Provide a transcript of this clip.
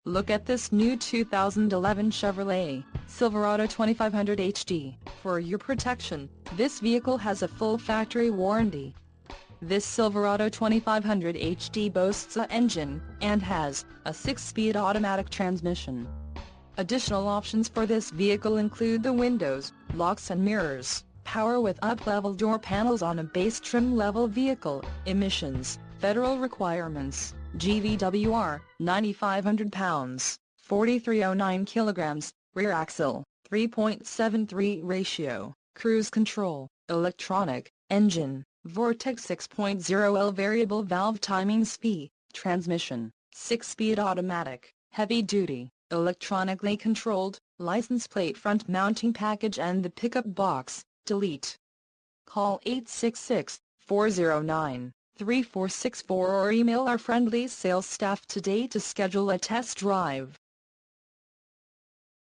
Look at this new 2011 Chevrolet Silverado 2500 HD. For your protection, this vehicle has a full factory warranty. This Silverado 2500 HD boasts an engine, and has a 6-speed automatic transmission. Additional options for this vehicle include the windows, locks and mirrors, power with up-level door panels on a base trim level vehicle, emissions, federal requirements, GVWR, 9,500 pounds, 4,309 kilograms, rear axle, 3.73 ratio, cruise control, electronic, engine, Vortex 6.0L variable valve timing SPI, transmission, 6-speed automatic, heavy-duty, electronically controlled, license plate front mounting package and the pickup box, delete. Call 866-409-3464 or email our friendly sales staff today to schedule a test drive.